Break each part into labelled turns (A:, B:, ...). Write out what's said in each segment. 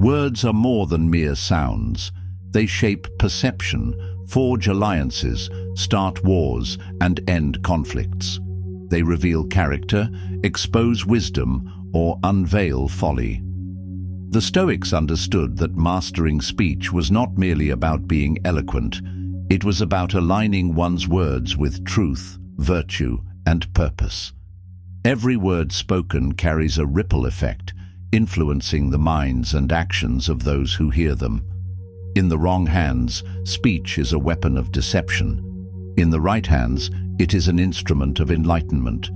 A: Words are more than mere sounds. They shape perception, forge alliances, start wars, and end conflicts. They reveal character, expose wisdom, or unveil folly. The Stoics understood that mastering speech was not merely about being eloquent. It was about aligning one's words with truth, virtue, and purpose. Every word spoken carries a ripple effect, influencing the minds and actions of those who hear them. In the wrong hands, speech is a weapon of deception. In the right hands, it is an instrument of enlightenment.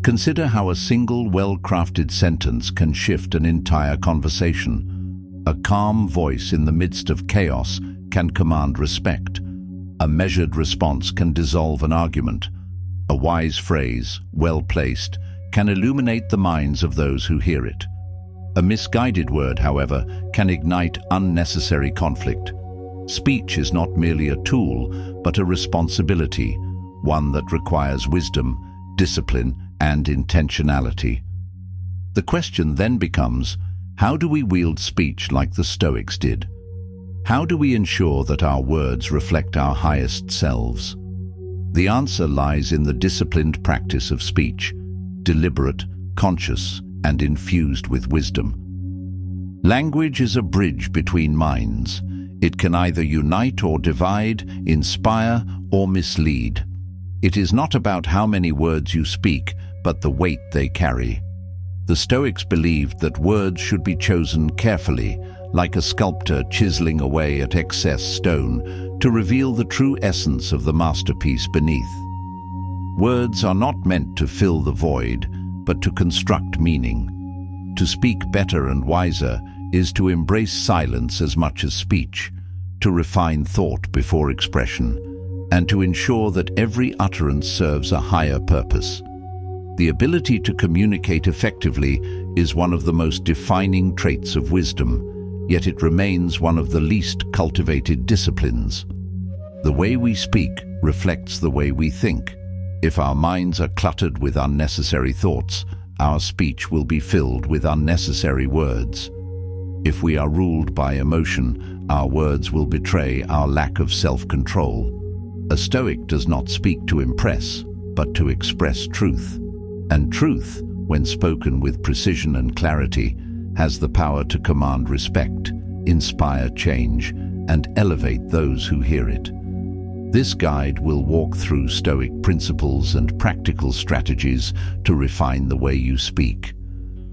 A: Consider how a single, well-crafted sentence can shift an entire conversation. A calm voice in the midst of chaos can command respect. A measured response can dissolve an argument. A wise phrase, well placed, can illuminate the minds of those who hear it. A misguided word, however, can ignite unnecessary conflict. Speech is not merely a tool, but a responsibility, one that requires wisdom, discipline, and intentionality. The question then becomes, how do we wield speech like the Stoics did? How do we ensure that our words reflect our highest selves? The answer lies in the disciplined practice of speech, deliberate, conscious, and infused with wisdom. Language is a bridge between minds. It can either unite or divide, inspire or mislead. It is not about how many words you speak, but the weight they carry. The Stoics believed that words should be chosen carefully, like a sculptor chiseling away at excess stone, to reveal the true essence of the masterpiece beneath. Words are not meant to fill the void, but to construct meaning. To speak better and wiser is to embrace silence as much as speech, to refine thought before expression, and to ensure that every utterance serves a higher purpose. The ability to communicate effectively is one of the most defining traits of wisdom, yet it remains one of the least cultivated disciplines. The way we speak reflects the way we think. If our minds are cluttered with unnecessary thoughts, our speech will be filled with unnecessary words. If we are ruled by emotion, our words will betray our lack of self-control. A Stoic does not speak to impress, but to express truth. And truth, when spoken with precision and clarity, has the power to command respect, inspire change, and elevate those who hear it. This guide will walk through Stoic principles and practical strategies to refine the way you speak.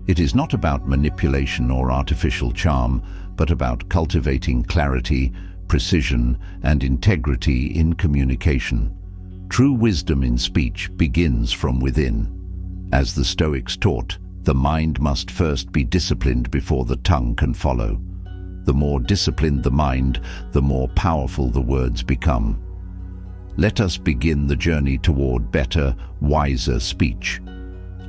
A: It is not about manipulation or artificial charm, but about cultivating clarity, precision, and integrity in communication. True wisdom in speech begins from within. As the Stoics taught, the mind must first be disciplined before the tongue can follow. The more disciplined the mind, the more powerful the words become. Let us begin the journey toward better, wiser speech.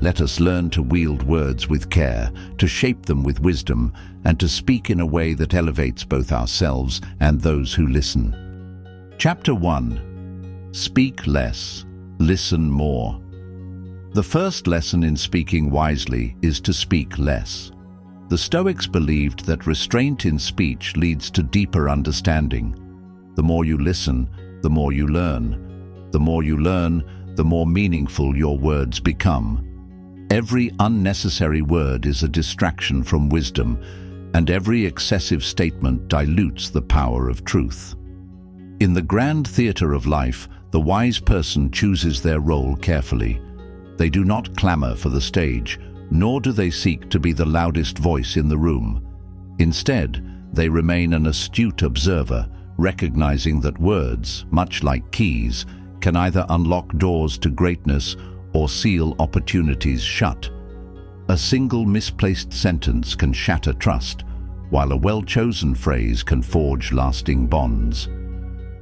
A: Let us learn to wield words with care, to shape them with wisdom, and to speak in a way that elevates both ourselves and those who listen. Chapter 1. Speak less, listen more. The first lesson in speaking wisely is to speak less. The Stoics believed that restraint in speech leads to deeper understanding. The more you listen, the more you learn. The more you learn, the more meaningful your words become. Every unnecessary word is a distraction from wisdom, and every excessive statement dilutes the power of truth. In the grand theater of life, the wise person chooses their role carefully. They do not clamor for the stage, nor do they seek to be the loudest voice in the room. Instead, they remain an astute observer, recognizing that words, much like keys, can either unlock doors to greatness or seal opportunities shut. A single misplaced sentence can shatter trust, while a well-chosen phrase can forge lasting bonds.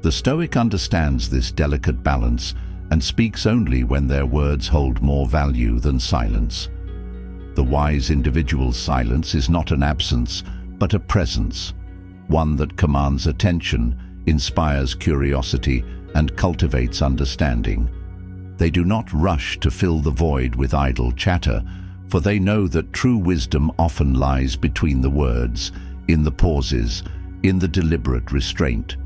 A: The Stoic understands this delicate balance and speaks only when their words hold more value than silence. The wise individual's silence is not an absence, but a presence, one that commands attention, inspires curiosity, and cultivates understanding. They do not rush to fill the void with idle chatter, for they know that true wisdom often lies between the words, in the pauses, in the deliberate restraint.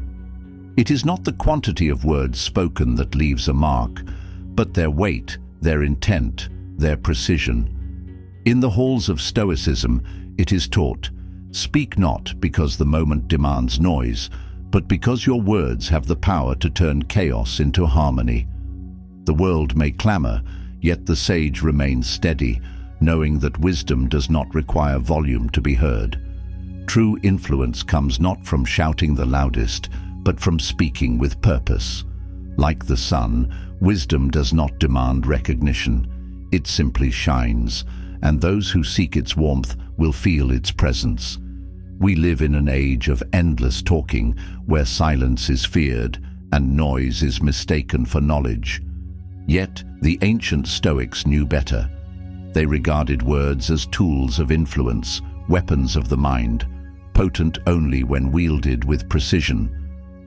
A: It is not the quantity of words spoken that leaves a mark, but their weight, their intent, their precision. In the halls of Stoicism, it is taught, speak not because the moment demands noise, but because your words have the power to turn chaos into harmony. The world may clamor, yet the sage remains steady, knowing that wisdom does not require volume to be heard. True influence comes not from shouting the loudest, but from speaking with purpose. Like the sun, wisdom does not demand recognition. It simply shines, and those who seek its warmth will feel its presence. We live in an age of endless talking, where silence is feared and noise is mistaken for knowledge. Yet the ancient Stoics knew better. They regarded words as tools of influence, weapons of the mind, potent only when wielded with precision.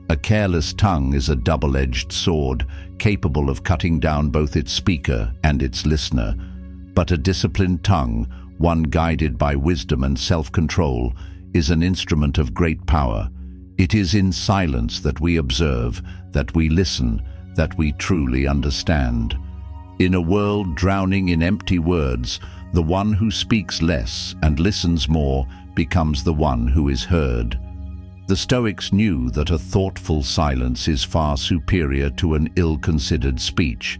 A: A careless tongue is a double-edged sword, capable of cutting down both its speaker and its listener. But a disciplined tongue, one guided by wisdom and self-control, is an instrument of great power. It is in silence that we observe, that we listen, that we truly understand. In a world drowning in empty words, the one who speaks less and listens more becomes the one who is heard. The Stoics knew that a thoughtful silence is far superior to an ill-considered speech.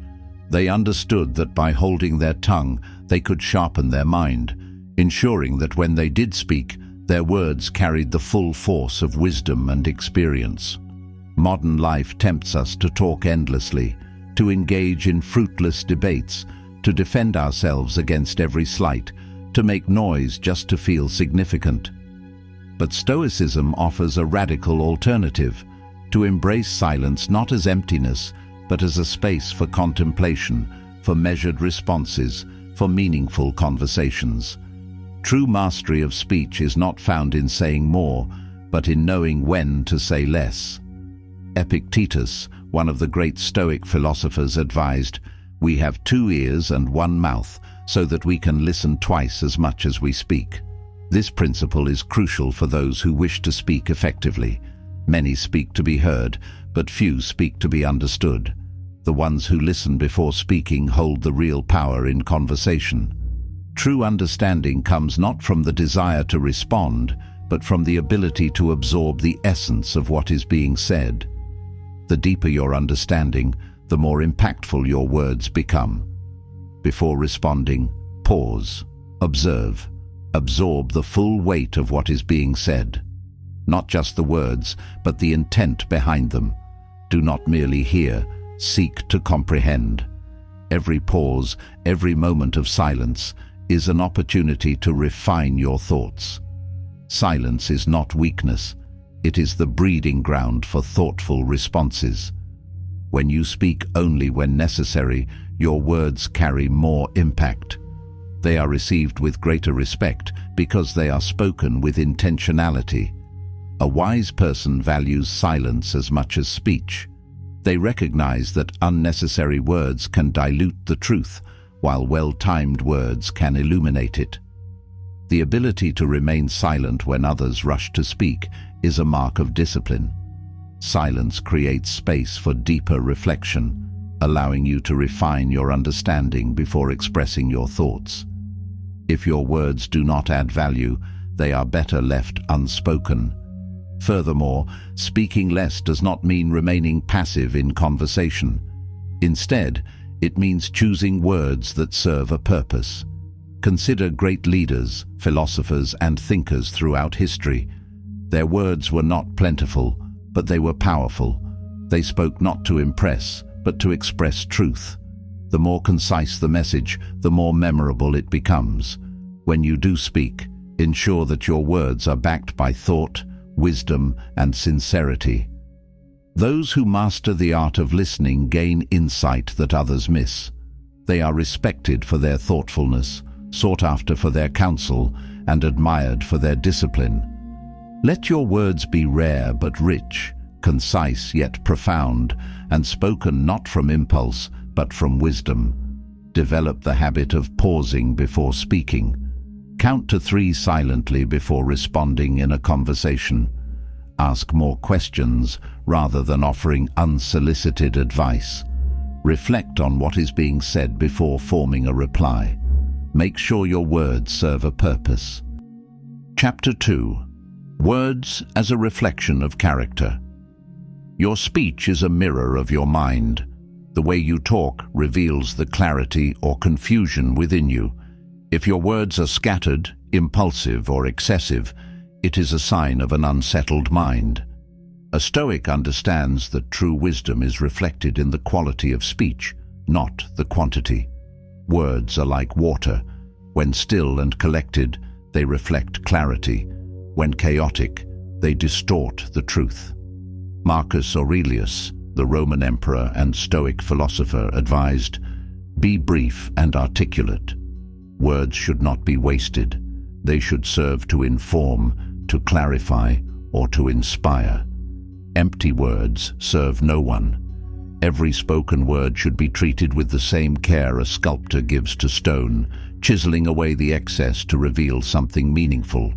A: They understood that by holding their tongue, they could sharpen their mind, ensuring that when they did speak, their words carried the full force of wisdom and experience. Modern life tempts us to talk endlessly, to engage in fruitless debates, to defend ourselves against every slight, to make noise just to feel significant. But Stoicism offers a radical alternative, to embrace silence not as emptiness, but as a space for contemplation, for measured responses, for meaningful conversations. True mastery of speech is not found in saying more, but in knowing when to say less. Epictetus, one of the great Stoic philosophers, advised, "We have 2 ears and 1 mouth, so that we can listen twice as much as we speak." This principle is crucial for those who wish to speak effectively. Many speak to be heard, but few speak to be understood. The ones who listen before speaking hold the real power in conversation. True understanding comes not from the desire to respond, but from the ability to absorb the essence of what is being said. The deeper your understanding, the more impactful your words become. Before responding, pause, observe, absorb the full weight of what is being said. Not just the words, but the intent behind them. Do not merely hear, seek to comprehend. Every pause, every moment of silence is an opportunity to refine your thoughts. Silence is not weakness. It is the breeding ground for thoughtful responses. When you speak only when necessary, your words carry more impact. They are received with greater respect because they are spoken with intentionality. A wise person values silence as much as speech. They recognize that unnecessary words can dilute the truth, while well-timed words can illuminate it. The ability to remain silent when others rush to speak is a mark of discipline. Silence creates space for deeper reflection, allowing you to refine your understanding before expressing your thoughts. If your words do not add value, they are better left unspoken. Furthermore, speaking less does not mean remaining passive in conversation. Instead, it means choosing words that serve a purpose. Consider great leaders, philosophers, and thinkers throughout history. Their words were not plentiful, but they were powerful. They spoke not to impress, but to express truth. The more concise the message, the more memorable it becomes. When you do speak, ensure that your words are backed by thought, wisdom, and sincerity. Those who master the art of listening gain insight that others miss. They are respected for their thoughtfulness, sought after for their counsel, and admired for their discipline. Let your words be rare but rich, concise yet profound, and spoken not from impulse, but from wisdom. Develop the habit of pausing before speaking. Count to 3 silently before responding in a conversation. Ask more questions rather than offering unsolicited advice. Reflect on what is being said before forming a reply. Make sure your words serve a purpose. Chapter 2. Words as a reflection of character. Your speech is a mirror of your mind. The way you talk reveals the clarity or confusion within you. If your words are scattered, impulsive, or excessive, it is a sign of an unsettled mind. A Stoic understands that true wisdom is reflected in the quality of speech, not the quantity. Words are like water. When still and collected, they reflect clarity. When chaotic, they distort the truth. Marcus Aurelius, the Roman emperor and Stoic philosopher, advised, "Be brief and articulate." Words should not be wasted. They should serve to inform, to clarify, or to inspire. Empty words serve no one. Every spoken word should be treated with the same care a sculptor gives to stone, chiseling away the excess to reveal something meaningful.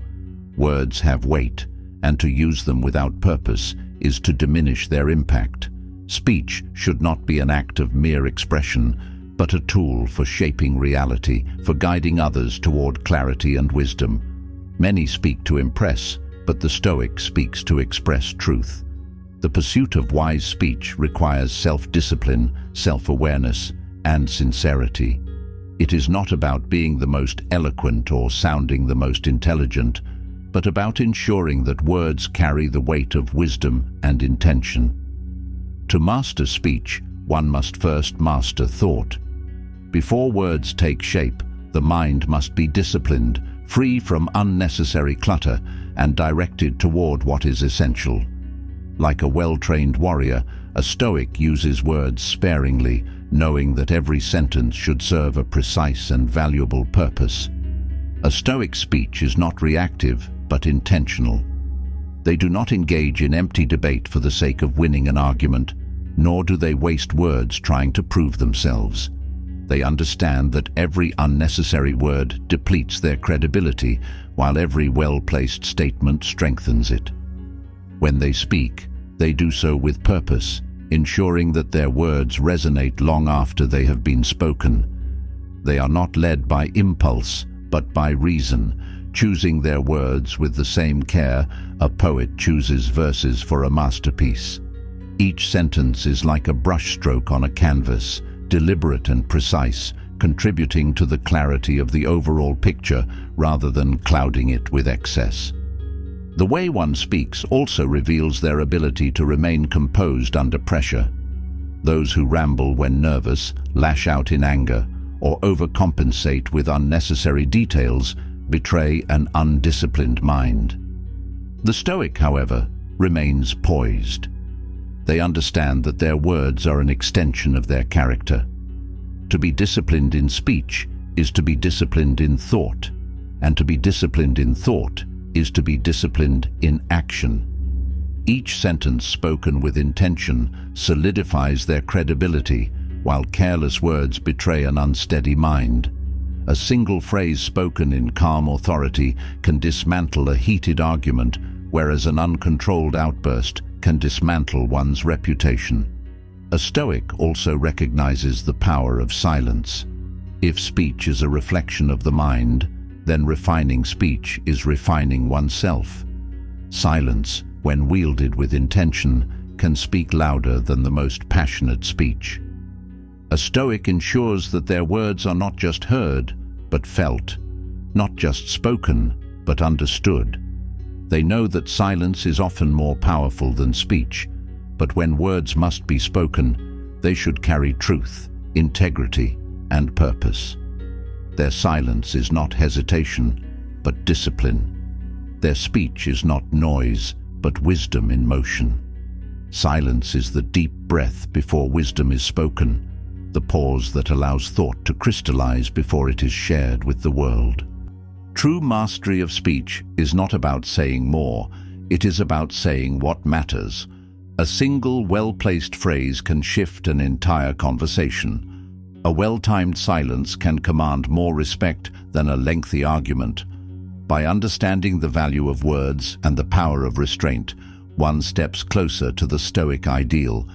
A: Words have weight, and to use them without purpose is to diminish their impact. Speech should not be an act of mere expression, but a tool for shaping reality, for guiding others toward clarity and wisdom. Many speak to impress, but the Stoic speaks to express truth. The pursuit of wise speech requires self-discipline, self-awareness, and sincerity. It is not about being the most eloquent or sounding the most intelligent, but about ensuring that words carry the weight of wisdom and intention. To master speech, one must first master thought. Before words take shape, the mind must be disciplined, free from unnecessary clutter, and directed toward what is essential. Like a well-trained warrior, a Stoic uses words sparingly, knowing that every sentence should serve a precise and valuable purpose. A Stoic speech is not reactive, but intentional. They do not engage in empty debate for the sake of winning an argument, nor do they waste words trying to prove themselves. They understand that every unnecessary word depletes their credibility, while every well-placed statement strengthens it. When they speak, they do so with purpose, ensuring that their words resonate long after they have been spoken. They are not led by impulse, but by reason, choosing their words with the same care a poet chooses verses for a masterpiece. Each sentence is like a brushstroke on a canvas, deliberate and precise, contributing to the clarity of the overall picture rather than clouding it with excess. The way one speaks also reveals their ability to remain composed under pressure. Those who ramble when nervous, lash out in anger, or overcompensate with unnecessary details betray an undisciplined mind. The Stoic, however, remains poised. They understand that their words are an extension of their character. To be disciplined in speech is to be disciplined in thought, and to be disciplined in thought is to be disciplined in action. Each sentence spoken with intention solidifies their credibility, while careless words betray an unsteady mind. A single phrase spoken in calm authority can dismantle a heated argument, whereas an uncontrolled outburst can dismantle one's reputation. A Stoic also recognizes the power of silence. If speech is a reflection of the mind, then refining speech is refining oneself. Silence, when wielded with intention, can speak louder than the most passionate speech. A Stoic ensures that their words are not just heard, but felt, not just spoken, but understood. They know that silence is often more powerful than speech, but when words must be spoken, they should carry truth, integrity, and purpose. Their silence is not hesitation, but discipline. Their speech is not noise, but wisdom in motion. Silence is the deep breath before wisdom is spoken, the pause that allows thought to crystallize before it is shared with the world. True mastery of speech is not about saying more, it is about saying what matters. A single well-placed phrase can shift an entire conversation. A well-timed silence can command more respect than a lengthy argument. By understanding the value of words and the power of restraint, one steps closer to the Stoic ideal,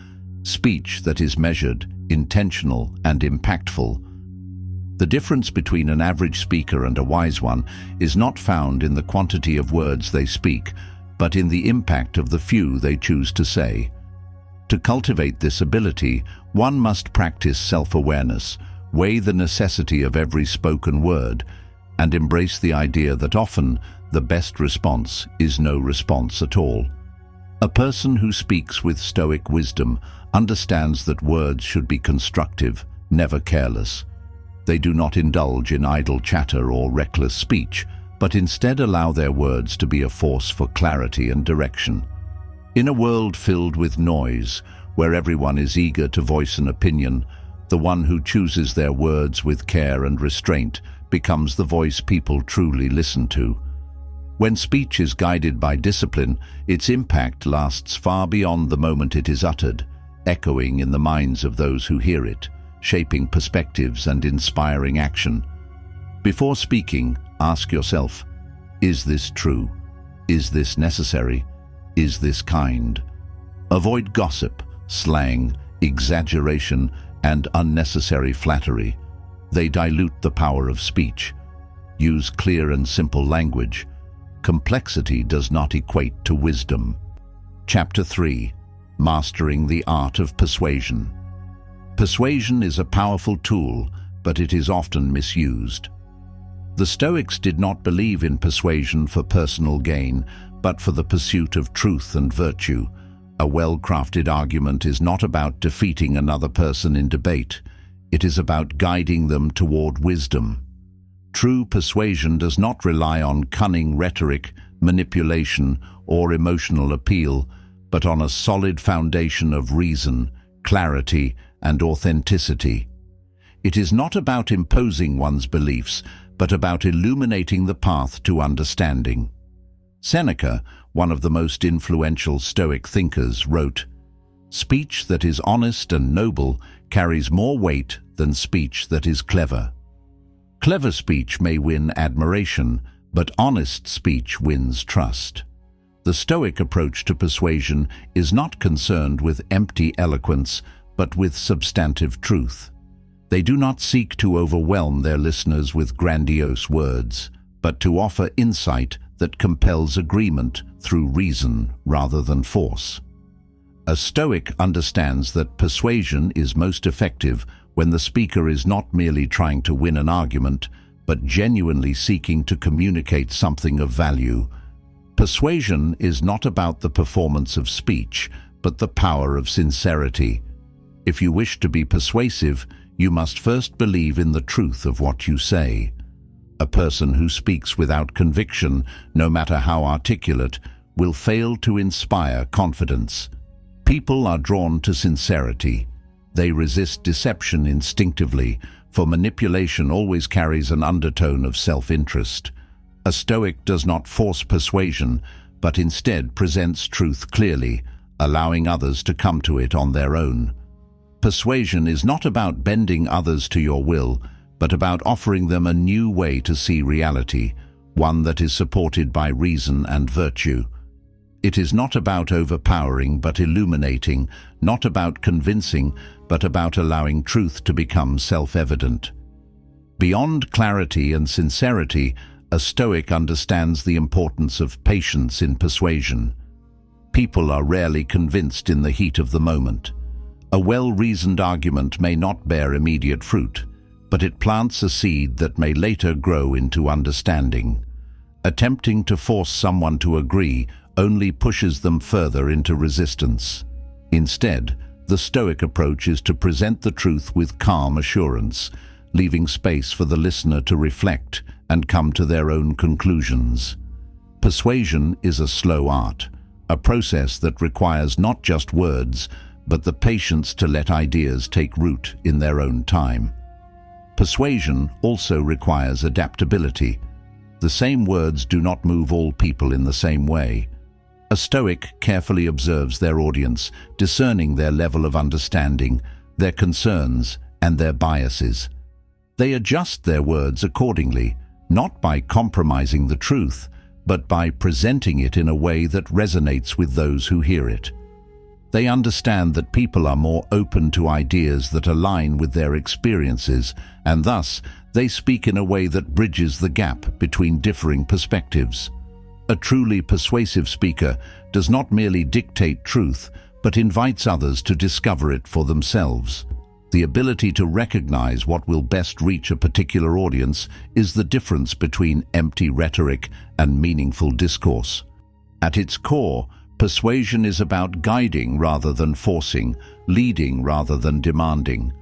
A: speech that is measured, intentional, and impactful. The difference between an average speaker and a wise one is not found in the quantity of words they speak, but in the impact of the few they choose to say. To cultivate this ability, one must practice self-awareness, weigh the necessity of every spoken word, and embrace the idea that often the best response is no response at all. A person who speaks with Stoic wisdom understands that words should be constructive, never careless. They do not indulge in idle chatter or reckless speech, but instead allow their words to be a force for clarity and direction. In a world filled with noise, where everyone is eager to voice an opinion, the one who chooses their words with care and restraint becomes the voice people truly listen to. When speech is guided by discipline, its impact lasts far beyond the moment it is uttered, echoing in the minds of those who hear it, shaping perspectives and inspiring action. Before speaking, ask yourself, is this true? Is this necessary? Is this kind? Avoid gossip, slang, exaggeration, and unnecessary flattery. They dilute the power of speech. Use clear and simple language. Complexity does not equate to wisdom. Chapter 3. Mastering the Art of Persuasion. Persuasion is a powerful tool, but it is often misused. The Stoics did not believe in persuasion for personal gain, but for the pursuit of truth and virtue. A well-crafted argument is not about defeating another person in debate. It is about guiding them toward wisdom. True persuasion does not rely on cunning rhetoric, manipulation, or emotional appeal, but on a solid foundation of reason, clarity, and authenticity. It is not about imposing one's beliefs, but about illuminating the path to understanding. Seneca, one of the most influential Stoic thinkers, wrote, "Speech that is honest and noble carries more weight than speech that is clever." Clever speech may win admiration, but honest speech wins trust. The Stoic approach to persuasion is not concerned with empty eloquence, but with substantive truth. They do not seek to overwhelm their listeners with grandiose words, but to offer insight that compels agreement through reason rather than force. A Stoic understands that persuasion is most effective when the speaker is not merely trying to win an argument, but genuinely seeking to communicate something of value. Persuasion is not about the performance of speech, but the power of sincerity. If you wish to be persuasive, you must first believe in the truth of what you say. A person who speaks without conviction, no matter how articulate, will fail to inspire confidence. People are drawn to sincerity. They resist deception instinctively, for manipulation always carries an undertone of self-interest. A Stoic does not force persuasion, but instead presents truth clearly, allowing others to come to it on their own. Persuasion is not about bending others to your will, but about offering them a new way to see reality, one that is supported by reason and virtue. It is not about overpowering but illuminating, not about convincing but about allowing truth to become self-evident. Beyond clarity and sincerity, a Stoic understands the importance of patience in persuasion. People are rarely convinced in the heat of the moment. A well-reasoned argument may not bear immediate fruit, but it plants a seed that may later grow into understanding. Attempting to force someone to agree only pushes them further into resistance. Instead, the Stoic approach is to present the truth with calm assurance, leaving space for the listener to reflect and come to their own conclusions. Persuasion is a slow art, a process that requires not just words, but the patience to let ideas take root in their own time. Persuasion also requires adaptability. The same words do not move all people in the same way. A Stoic carefully observes their audience, discerning their level of understanding, their concerns, and their biases. They adjust their words accordingly, not by compromising the truth, but by presenting it in a way that resonates with those who hear it. They understand that people are more open to ideas that align with their experiences, and thus they speak in a way that bridges the gap between differing perspectives. A truly persuasive speaker does not merely dictate truth, but invites others to discover it for themselves. The ability to recognize what will best reach a particular audience is the difference between empty rhetoric and meaningful discourse. At its core, persuasion is about guiding rather than forcing, leading rather than demanding.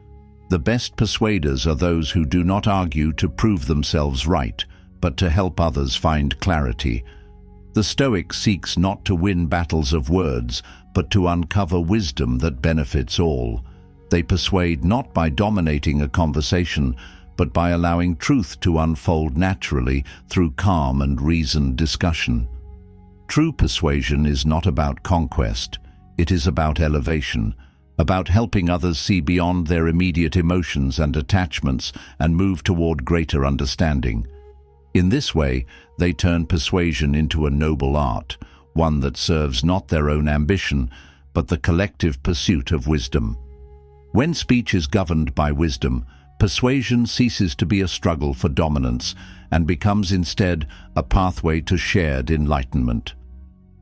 A: The best persuaders are those who do not argue to prove themselves right, but to help others find clarity. The Stoic seeks not to win battles of words, but to uncover wisdom that benefits all. They persuade not by dominating a conversation, but by allowing truth to unfold naturally through calm and reasoned discussion. True persuasion is not about conquest, it is about elevation, about helping others see beyond their immediate emotions and attachments and move toward greater understanding. In this way, they turn persuasion into a noble art, one that serves not their own ambition, but the collective pursuit of wisdom. When speech is governed by wisdom, persuasion ceases to be a struggle for dominance and becomes instead a pathway to shared enlightenment.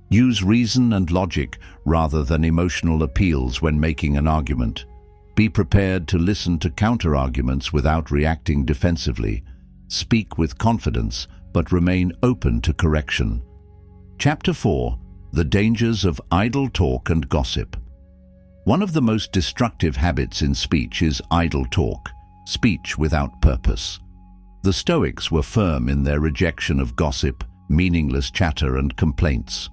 A: Use reason and logic rather than emotional appeals when making an argument. Be prepared to listen to counter-arguments without reacting defensively. Speak with confidence, but remain open to correction. Chapter 4: The Dangers of Idle Talk and Gossip. One of the most destructive habits in speech is idle talk, speech without purpose. The Stoics were firm in their rejection of gossip, meaningless chatter and complaints.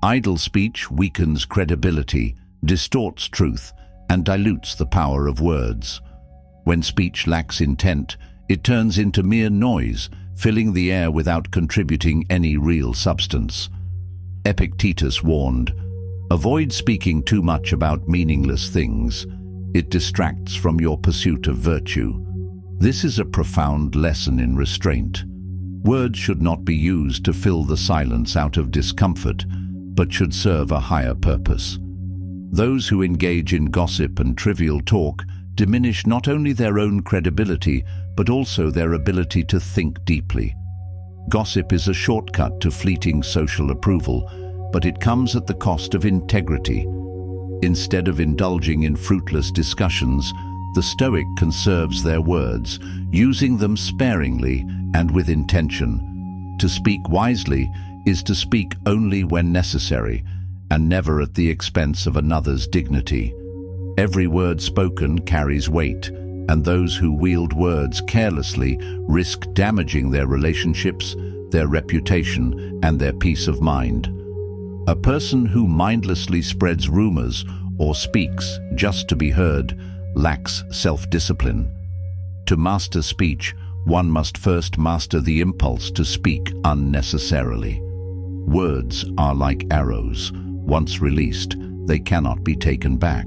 A: Idle speech weakens credibility, distorts truth, and dilutes the power of words. When speech lacks intent, it turns into mere noise, filling the air without contributing any real substance. Epictetus warned, "Avoid speaking too much about meaningless things. It distracts from your pursuit of virtue." This is a profound lesson in restraint. Words should not be used to fill the silence out of discomfort, but should serve a higher purpose. Those who engage in gossip and trivial talk diminish not only their own credibility, but also their ability to think deeply. Gossip is a shortcut to fleeting social approval, but it comes at the cost of integrity. Instead of indulging in fruitless discussions, the Stoic conserves their words, using them sparingly and with intention. To speak wisely is to speak only when necessary, and never at the expense of another's dignity. Every word spoken carries weight, and those who wield words carelessly risk damaging their relationships, their reputation, and their peace of mind. A person who mindlessly spreads rumors or speaks just to be heard lacks self-discipline. To master speech, one must first master the impulse to speak unnecessarily. Words are like arrows. Once released, they cannot be taken back.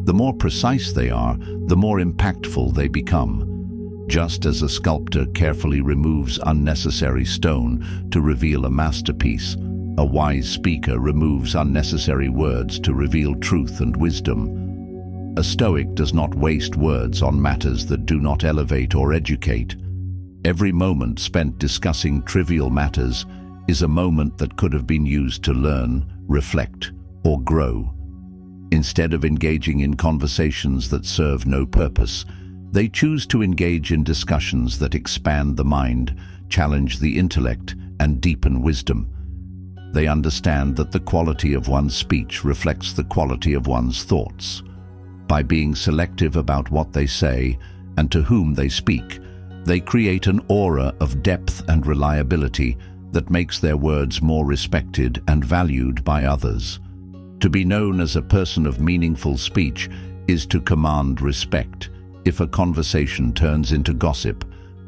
A: The more precise they are, the more impactful they become. Just as a sculptor carefully removes unnecessary stone to reveal a masterpiece, a wise speaker removes unnecessary words to reveal truth and wisdom. A Stoic does not waste words on matters that do not elevate or educate. Every moment spent discussing trivial matters is a moment that could have been used to learn, reflect, or grow. Instead of engaging in conversations that serve no purpose, they choose to engage in discussions that expand the mind, challenge the intellect, and deepen wisdom. They understand that the quality of one's speech reflects the quality of one's thoughts. By being selective about what they say and to whom they speak, they create an aura of depth and reliability that makes their words more respected and valued by others. To be known as a person of meaningful speech is to command respect. If a conversation turns into gossip,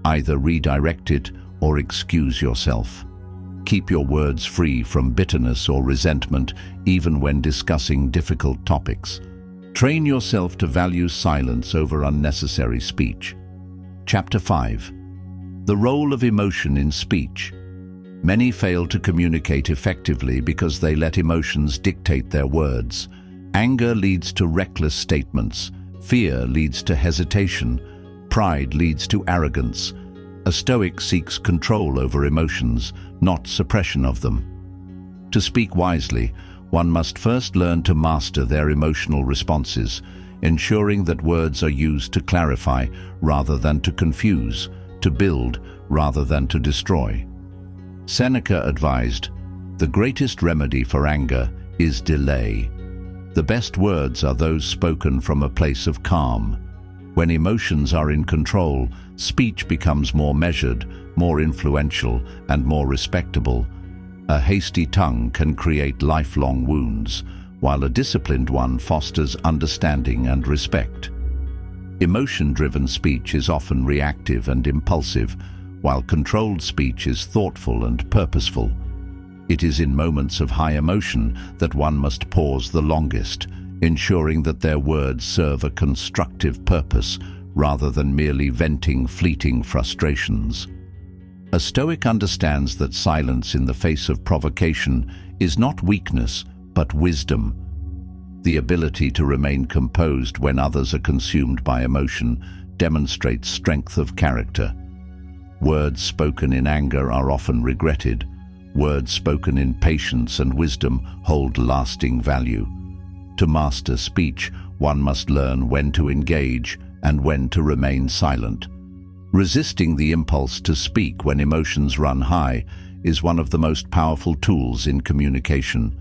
A: either redirect it or excuse yourself. Keep your words free from bitterness or resentment, even when discussing difficult topics. Train yourself to value silence over unnecessary speech. Chapter 5: The role of emotion in speech. Many fail to communicate effectively because they let emotions dictate their words. Anger leads to reckless statements. Fear leads to hesitation. Pride leads to arrogance. A Stoic seeks control over emotions, not suppression of them. To speak wisely, one must first learn to master their emotional responses, ensuring that words are used to clarify rather than to confuse, to build rather than to destroy. Seneca advised, "The greatest remedy for anger is delay." The best words are those spoken from a place of calm. When emotions are in control, speech becomes more measured, more influential, and more respectable. A hasty tongue can create lifelong wounds, while a disciplined one fosters understanding and respect. Emotion-driven speech is often reactive and impulsive, while controlled speech is thoughtful and purposeful. It is in moments of high emotion that one must pause the longest, ensuring that their words serve a constructive purpose rather than merely venting fleeting frustrations. A Stoic understands that silence in the face of provocation is not weakness, but wisdom. The ability to remain composed when others are consumed by emotion demonstrates strength of character. Words spoken in anger are often regretted. Words spoken in patience and wisdom hold lasting value. To master speech, one must learn when to engage and when to remain silent. Resisting the impulse to speak when emotions run high is one of the most powerful tools in communication.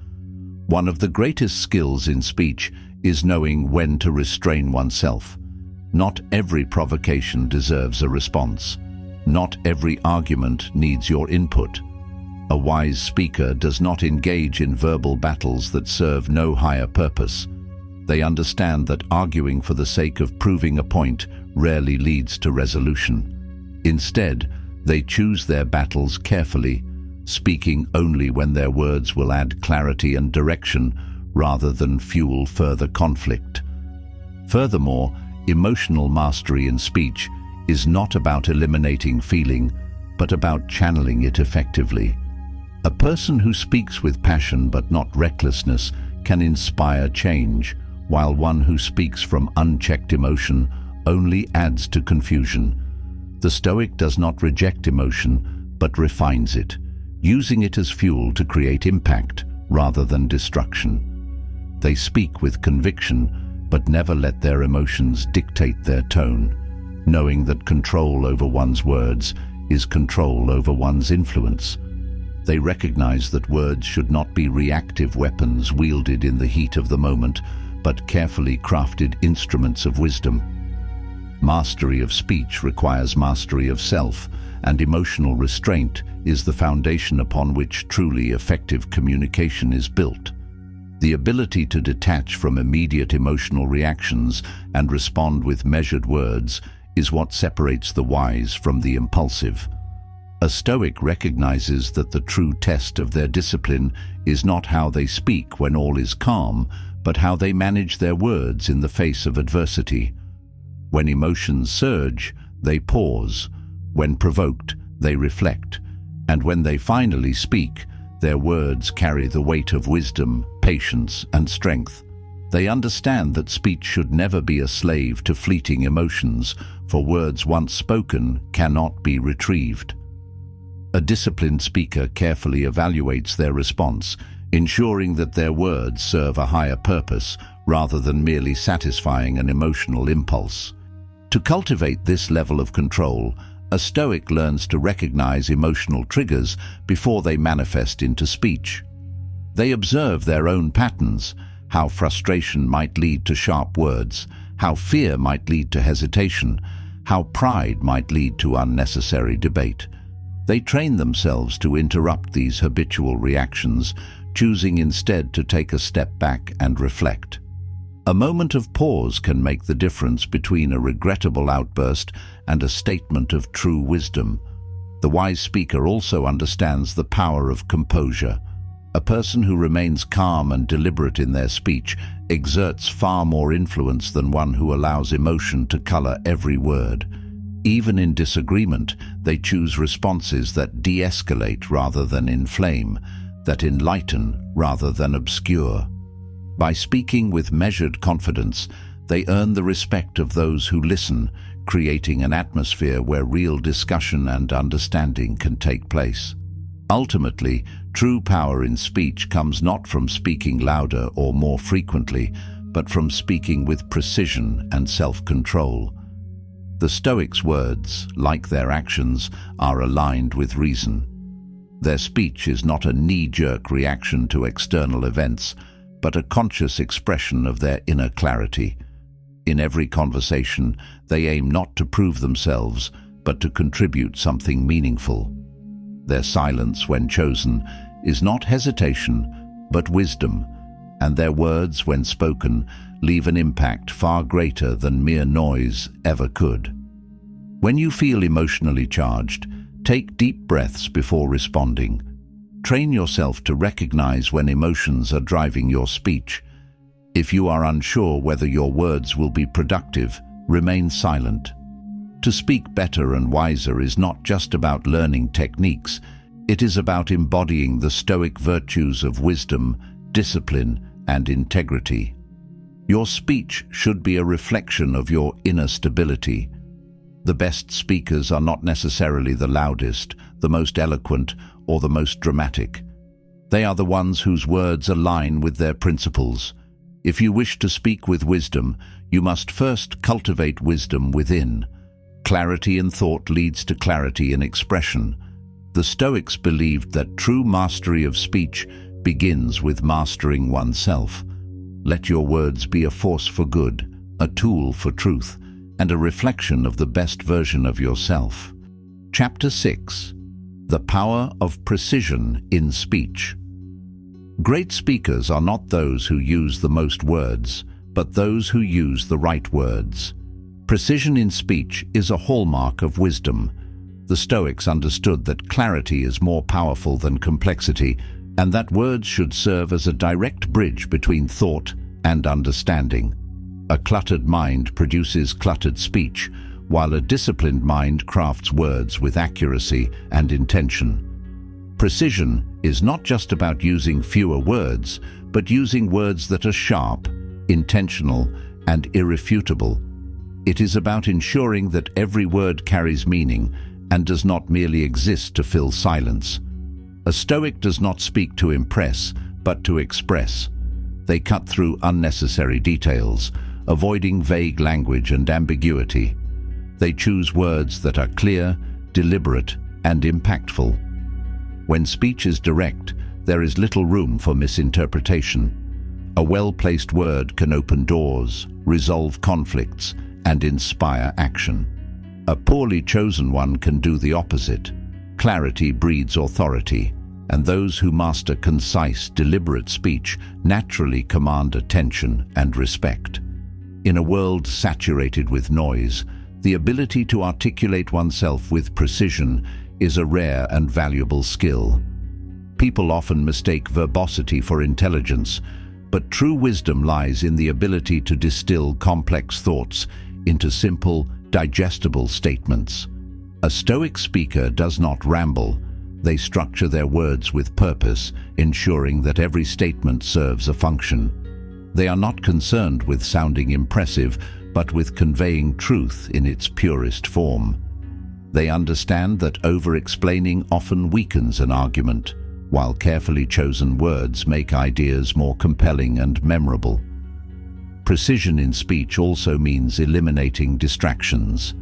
A: One of the greatest skills in speech is knowing when to restrain oneself. Not every provocation deserves a response. Not every argument needs your input. A wise speaker does not engage in verbal battles that serve no higher purpose. They understand that arguing for the sake of proving a point rarely leads to resolution. Instead, they choose their battles carefully, speaking only when their words will add clarity and direction rather than fuel further conflict. Furthermore, emotional mastery in speech is not about eliminating feeling, but about channeling it effectively. A person who speaks with passion but not recklessness can inspire change, while one who speaks from unchecked emotion only adds to confusion. The Stoic does not reject emotion, but refines it, using it as fuel to create impact rather than destruction. They speak with conviction, but never let their emotions dictate their tone, knowing that control over one's words is control over one's influence. They recognize that words should not be reactive weapons wielded in the heat of the moment, but carefully crafted instruments of wisdom. Mastery of speech requires mastery of self, and emotional restraint is the foundation upon which truly effective communication is built. The ability to detach from immediate emotional reactions and respond with measured words is what separates the wise from the impulsive. A Stoic recognizes that the true test of their discipline is not how they speak when all is calm, but how they manage their words in the face of adversity. When emotions surge, they pause. When provoked, they reflect. And when they finally speak, their words carry the weight of wisdom, patience, and strength. They understand that speech should never be a slave to fleeting emotions, for words once spoken cannot be retrieved. A disciplined speaker carefully evaluates their response, ensuring that their words serve a higher purpose rather than merely satisfying an emotional impulse. To cultivate this level of control, a Stoic learns to recognize emotional triggers before they manifest into speech. They observe their own patterns, how frustration might lead to sharp words, how fear might lead to hesitation, how pride might lead to unnecessary debate. They train themselves to interrupt these habitual reactions, choosing instead to take a step back and reflect. A moment of pause can make the difference between a regrettable outburst and a statement of true wisdom. The wise speaker also understands the power of composure. A person who remains calm and deliberate in their speech exerts far more influence than one who allows emotion to color every word. Even in disagreement, they choose responses that de-escalate rather than inflame, that enlighten rather than obscure. By speaking with measured confidence, they earn the respect of those who listen, creating an atmosphere where real discussion and understanding can take place. Ultimately, true power in speech comes not from speaking louder or more frequently, but from speaking with precision and self-control. The Stoics' words, like their actions, are aligned with reason. Their speech is not a knee-jerk reaction to external events, but a conscious expression of their inner clarity. In every conversation, they aim not to prove themselves, but to contribute something meaningful. Their silence, when chosen, is not hesitation, but wisdom, and their words, when spoken, leave an impact far greater than mere noise ever could. When you feel emotionally charged, take deep breaths before responding. Train yourself to recognize when emotions are driving your speech. If you are unsure whether your words will be productive, remain silent. To speak better and wiser is not just about learning techniques, it is about embodying the Stoic virtues of wisdom, discipline, and integrity. Your speech should be a reflection of your inner stability. The best speakers are not necessarily the loudest, the most eloquent, or the most dramatic. They are the ones whose words align with their principles. If you wish to speak with wisdom, you must first cultivate wisdom within. Clarity in thought leads to clarity in expression. The Stoics believed that true mastery of speech begins with mastering oneself. Let your words be a force for good, a tool for truth, and a reflection of the best version of yourself. Chapter 6. The Power of Precision in Speech. Great speakers are not those who use the most words, but those who use the right words. Precision in speech is a hallmark of wisdom. The Stoics understood that clarity is more powerful than complexity, and that words should serve as a direct bridge between thought and understanding. A cluttered mind produces cluttered speech, while a disciplined mind crafts words with accuracy and intention. Precision is not just about using fewer words, but using words that are sharp, intentional, and irrefutable. It is about ensuring that every word carries meaning and does not merely exist to fill silence. A Stoic does not speak to impress, but to express. They cut through unnecessary details, avoiding vague language and ambiguity. They choose words that are clear, deliberate, and impactful. When speech is direct, there is little room for misinterpretation. A well-placed word can open doors, resolve conflicts, and inspire action. A poorly chosen one can do the opposite. Clarity breeds authority, and those who master concise, deliberate speech naturally command attention and respect. In a world saturated with noise, the ability to articulate oneself with precision is a rare and valuable skill. People often mistake verbosity for intelligence, but true wisdom lies in the ability to distill complex thoughts into simple, digestible statements. A Stoic speaker does not ramble. They structure their words with purpose, ensuring that every statement serves a function. They are not concerned with sounding impressive, but with conveying truth in its purest form. They understand that over-explaining often weakens an argument, while carefully chosen words make ideas more compelling and memorable. Precision in speech also means eliminating distractions.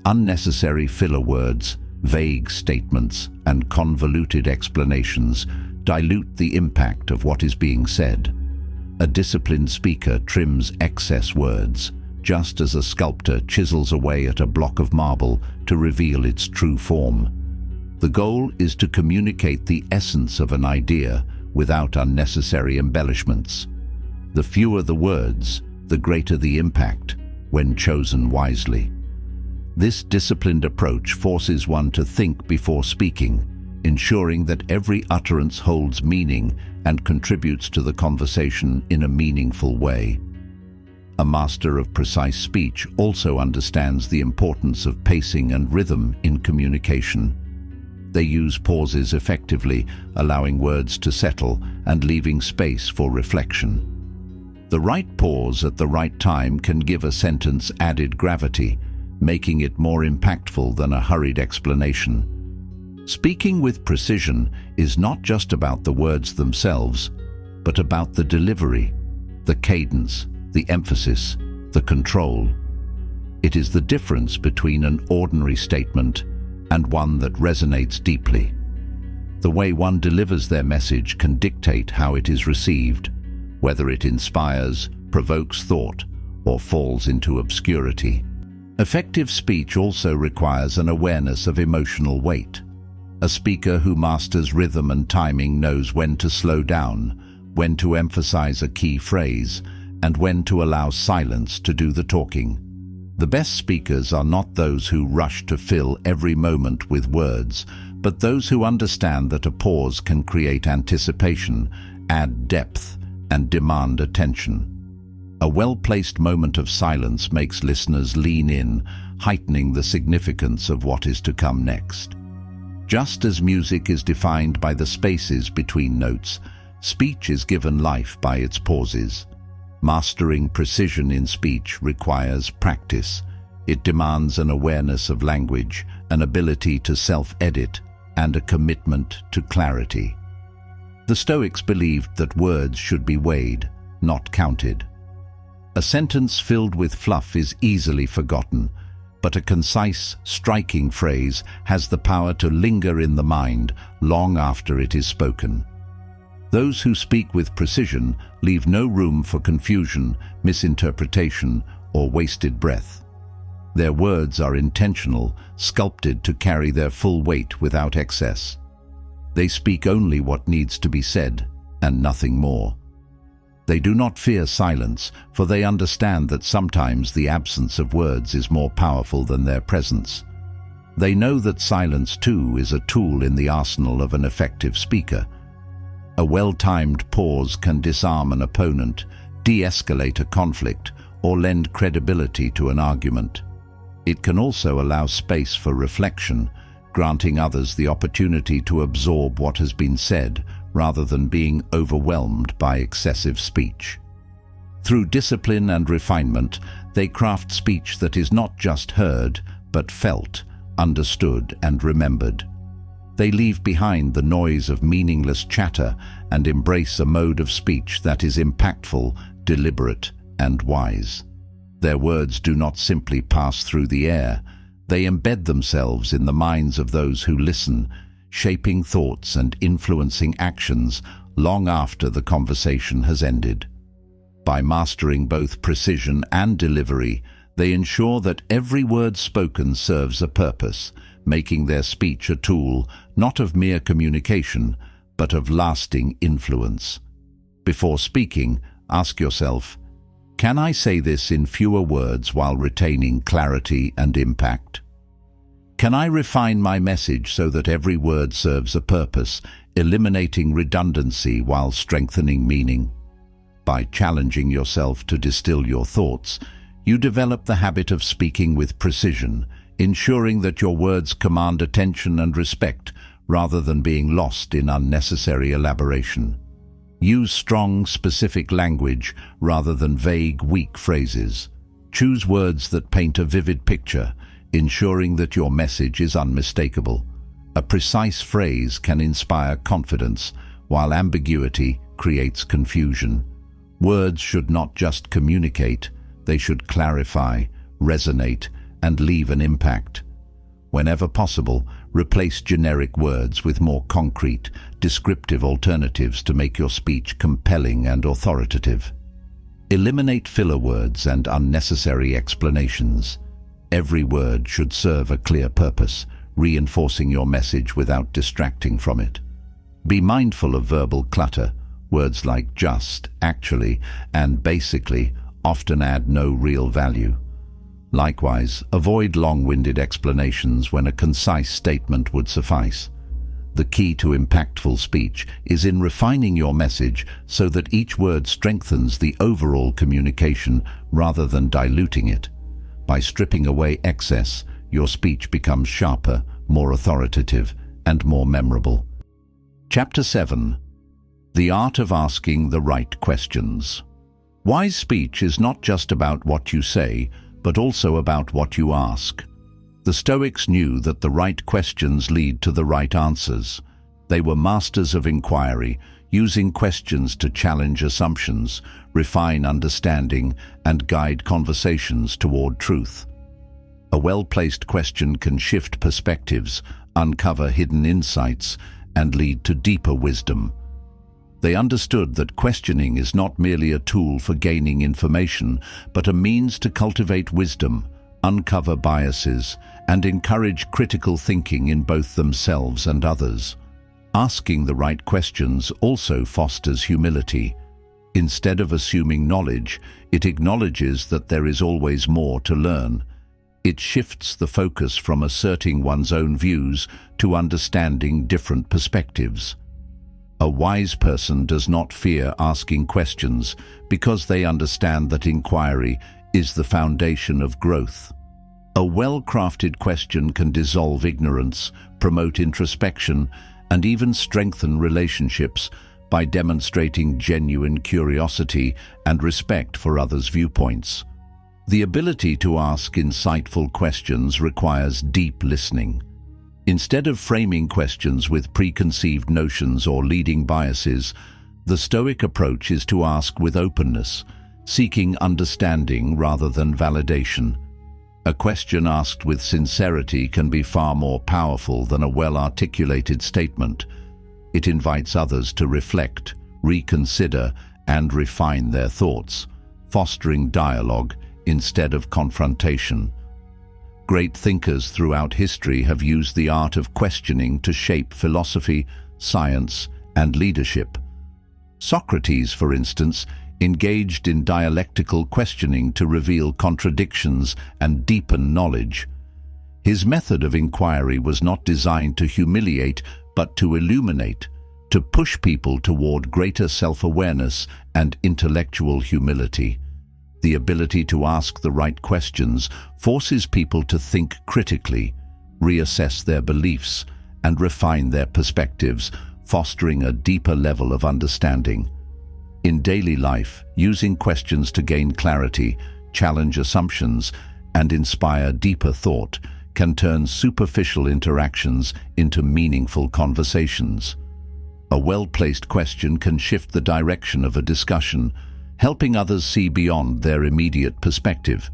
A: Unnecessary filler words, vague statements, and convoluted explanations dilute the impact of what is being said. A disciplined speaker trims excess words, just as a sculptor chisels away at a block of marble to reveal its true form. The goal is to communicate the essence of an idea without unnecessary embellishments. The fewer the words, the greater the impact, when chosen wisely. This disciplined approach forces one to think before speaking, ensuring that every utterance holds meaning and contributes to the conversation in a meaningful way. A master of precise speech also understands the importance of pacing and rhythm in communication. They use pauses effectively, allowing words to settle and leaving space for reflection. The right pause at the right time can give a sentence added gravity, making it more impactful than a hurried explanation. Speaking with precision is not just about the words themselves, but about the delivery, the cadence, the emphasis, the control. It is the difference between an ordinary statement and one that resonates deeply. The way one delivers their message can dictate how it is received, whether it inspires, provokes thought, or falls into obscurity. Effective speech also requires an awareness of emotional weight. A speaker who masters rhythm and timing knows when to slow down, when to emphasize a key phrase, and when to allow silence to do the talking. The best speakers are not those who rush to fill every moment with words, but those who understand that a pause can create anticipation, add depth, and demand attention. A well-placed moment of silence makes listeners lean in, heightening the significance of what is to come next. Just as music is defined by the spaces between notes, speech is given life by its pauses. Mastering precision in speech requires practice. It demands an awareness of language, an ability to self-edit, and a commitment to clarity. The Stoics believed that words should be weighed, not counted. A sentence filled with fluff is easily forgotten, but a concise, striking phrase has the power to linger in the mind long after it is spoken. Those who speak with precision leave no room for confusion, misinterpretation, or wasted breath. Their words are intentional, sculpted to carry their full weight without excess. They speak only what needs to be said, and nothing more. They do not fear silence, for they understand that sometimes the absence of words is more powerful than their presence. They know that silence, too, is a tool in the arsenal of an effective speaker. A well-timed pause can disarm an opponent, de-escalate a conflict, or lend credibility to an argument. It can also allow space for reflection, granting others the opportunity to absorb what has been said rather than being overwhelmed by excessive speech. Through discipline and refinement, they craft speech that is not just heard, but felt, understood, and remembered. They leave behind the noise of meaningless chatter and embrace a mode of speech that is impactful, deliberate, and wise. Their words do not simply pass through the air. They embed themselves in the minds of those who listen, shaping thoughts and influencing actions long after the conversation has ended. By mastering both precision and delivery, they ensure that every word spoken serves a purpose, making their speech a tool not of mere communication, but of lasting influence. Before speaking, ask yourself, can I say this in fewer words while retaining clarity and impact? Can I refine my message so that every word serves a purpose, eliminating redundancy while strengthening meaning? By challenging yourself to distill your thoughts, you develop the habit of speaking with precision, ensuring that your words command attention and respect rather than being lost in unnecessary elaboration. Use strong, specific language rather than vague, weak phrases. Choose words that paint a vivid picture, ensuring that your message is unmistakable. A precise phrase can inspire confidence, while ambiguity creates confusion. Words should not just communicate, they should clarify, resonate, and leave an impact. Whenever possible, replace generic words with more concrete, descriptive alternatives to make your speech compelling and authoritative. Eliminate filler words and unnecessary explanations. Every word should serve a clear purpose, reinforcing your message without distracting from it. Be mindful of verbal clutter. Words like just, actually, and basically often add no real value. Likewise, avoid long-winded explanations when a concise statement would suffice. The key to impactful speech is in refining your message so that each word strengthens the overall communication rather than diluting it. By stripping away excess, your speech becomes sharper, more authoritative, and more memorable. Chapter 7. The Art of Asking the Right Questions. Wise speech is not just about what you say, but also about what you ask. The Stoics knew that the right questions lead to the right answers. They were masters of inquiry, using questions to challenge assumptions, refine understanding, and guide conversations toward truth. A well-placed question can shift perspectives, uncover hidden insights, and lead to deeper wisdom. They understood that questioning is not merely a tool for gaining information, but a means to cultivate wisdom, uncover biases, and encourage critical thinking in both themselves and others. Asking the right questions also fosters humility. Instead of assuming knowledge, it acknowledges that there is always more to learn. It shifts the focus from asserting one's own views to understanding different perspectives. A wise person does not fear asking questions because they understand that inquiry is the foundation of growth. A well-crafted question can dissolve ignorance, promote introspection, and even strengthen relationships by demonstrating genuine curiosity and respect for others' viewpoints. The ability to ask insightful questions requires deep listening. Instead of framing questions with preconceived notions or leading biases, the Stoic approach is to ask with openness, seeking understanding rather than validation. A question asked with sincerity can be far more powerful than a well-articulated statement. It invites others to reflect, reconsider, and refine their thoughts, fostering dialogue instead of confrontation. Great thinkers throughout history have used the art of questioning to shape philosophy, science, and leadership. Socrates, for instance, engaged in dialectical questioning to reveal contradictions and deepen knowledge. His method of inquiry was not designed to humiliate, but to illuminate, to push people toward greater self-awareness and intellectual humility. The ability to ask the right questions forces people to think critically, reassess their beliefs, and refine their perspectives, fostering a deeper level of understanding. In daily life, using questions to gain clarity, challenge assumptions, and inspire deeper thought can turn superficial interactions into meaningful conversations. A well-placed question can shift the direction of a discussion, helping others see beyond their immediate perspective.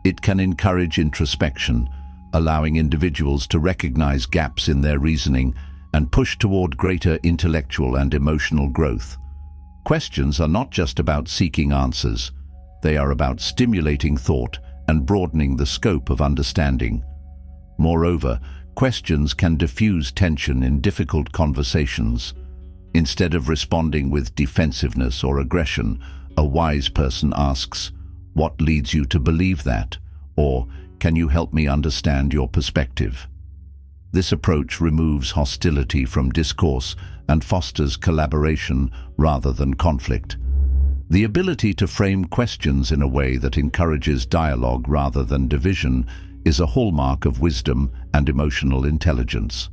A: It can encourage introspection, allowing individuals to recognize gaps in their reasoning and push toward greater intellectual and emotional growth. Questions are not just about seeking answers. They are about stimulating thought and broadening the scope of understanding. Moreover, questions can diffuse tension in difficult conversations. Instead of responding with defensiveness or aggression, a wise person asks, "What leads you to believe that?" Or, "Can you help me understand your perspective?" This approach removes hostility from discourse and fosters collaboration rather than conflict. The ability to frame questions in a way that encourages dialogue rather than division is a hallmark of wisdom and emotional intelligence.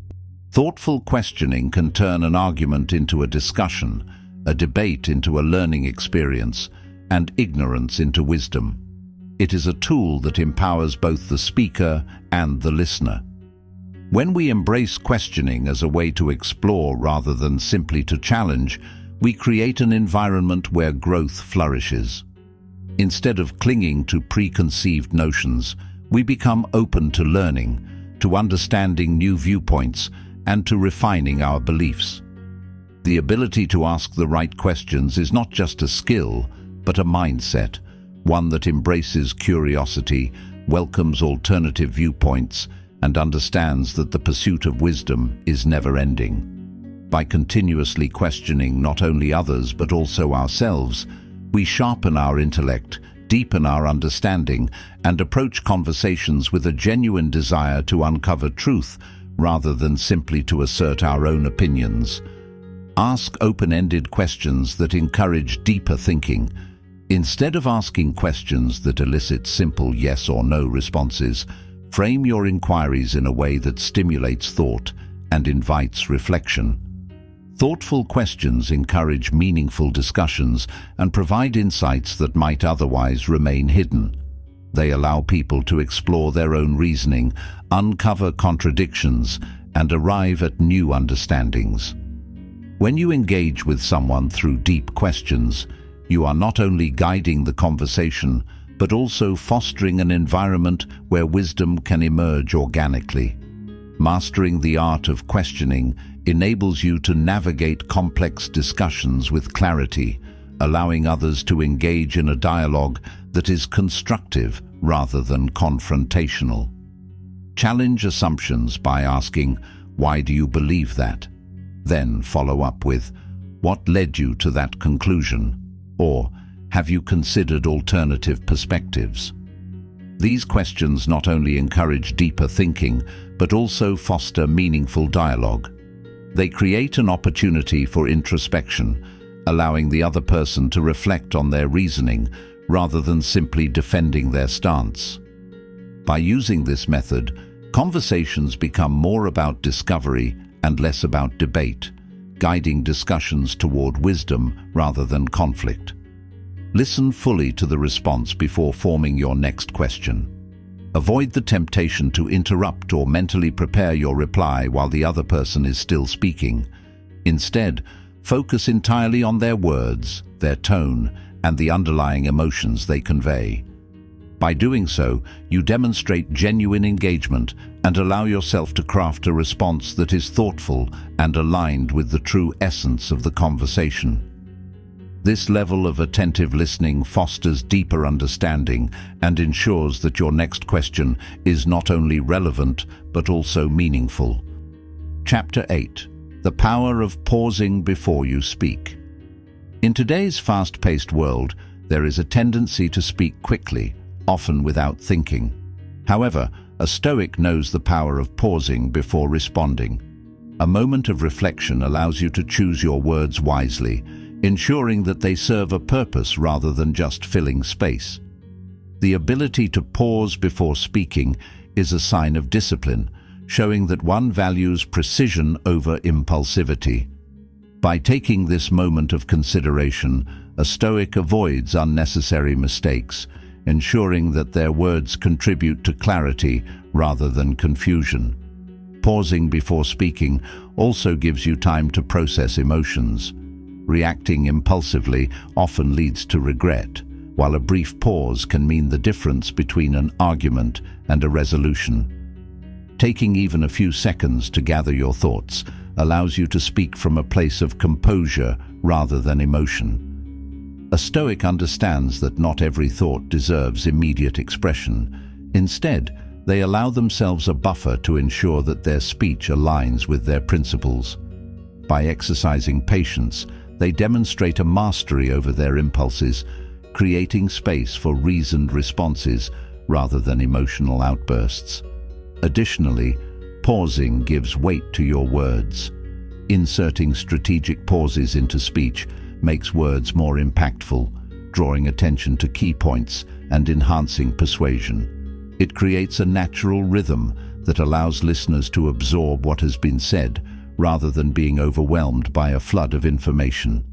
A: Thoughtful questioning can turn an argument into a discussion, a debate into a learning experience, and ignorance into wisdom. It is a tool that empowers both the speaker and the listener. When we embrace questioning as a way to explore rather than simply to challenge, we create an environment where growth flourishes. Instead of clinging to preconceived notions, we become open to learning, to understanding new viewpoints, and to refining our beliefs. The ability to ask the right questions is not just a skill, but a mindset, one that embraces curiosity, welcomes alternative viewpoints, and understands that the pursuit of wisdom is never-ending. By continuously questioning not only others but also ourselves, we sharpen our intellect, deepen our understanding, and approach conversations with a genuine desire to uncover truth rather than simply to assert our own opinions. Ask open-ended questions that encourage deeper thinking. Instead of asking questions that elicit simple yes or no responses, frame your inquiries in a way that stimulates thought and invites reflection. Thoughtful questions encourage meaningful discussions and provide insights that might otherwise remain hidden. They allow people to explore their own reasoning, uncover contradictions, and arrive at new understandings. When you engage with someone through deep questions, you are not only guiding the conversation, but also fostering an environment where wisdom can emerge organically. Mastering the art of questioning enables you to navigate complex discussions with clarity, allowing others to engage in a dialogue that is constructive rather than confrontational. Challenge assumptions by asking, "Why do you believe that?" Then follow up with, "What led you to that conclusion?" Or, "Have you considered alternative perspectives?" These questions not only encourage deeper thinking, but also foster meaningful dialogue. They create an opportunity for introspection, allowing the other person to reflect on their reasoning rather than simply defending their stance. By using this method, conversations become more about discovery and less about debate, guiding discussions toward wisdom rather than conflict. Listen fully to the response before forming your next question. Avoid the temptation to interrupt or mentally prepare your reply while the other person is still speaking. Instead, focus entirely on their words, their tone, and the underlying emotions they convey. By doing so, you demonstrate genuine engagement and allow yourself to craft a response that is thoughtful and aligned with the true essence of the conversation. This level of attentive listening fosters deeper understanding and ensures that your next question is not only relevant but also meaningful. Chapter 8. The Power of Pausing Before You Speak. In today's fast-paced world, there is a tendency to speak quickly, often without thinking. However, a Stoic knows the power of pausing before responding. A moment of reflection allows you to choose your words wisely, ensuring that they serve a purpose rather than just filling space. The ability to pause before speaking is a sign of discipline, showing that one values precision over impulsivity. By taking this moment of consideration, a Stoic avoids unnecessary mistakes, ensuring that their words contribute to clarity rather than confusion. Pausing before speaking also gives you time to process emotions. Reacting impulsively often leads to regret, while a brief pause can mean the difference between an argument and a resolution. Taking even a few seconds to gather your thoughts allows you to speak from a place of composure rather than emotion. A Stoic understands that not every thought deserves immediate expression. Instead, they allow themselves a buffer to ensure that their speech aligns with their principles. By exercising patience, they demonstrate a mastery over their impulses, creating space for reasoned responses rather than emotional outbursts. Additionally, pausing gives weight to your words. Inserting strategic pauses into speech makes words more impactful, drawing attention to key points and enhancing persuasion. It creates a natural rhythm that allows listeners to absorb what has been said, rather than being overwhelmed by a flood of information.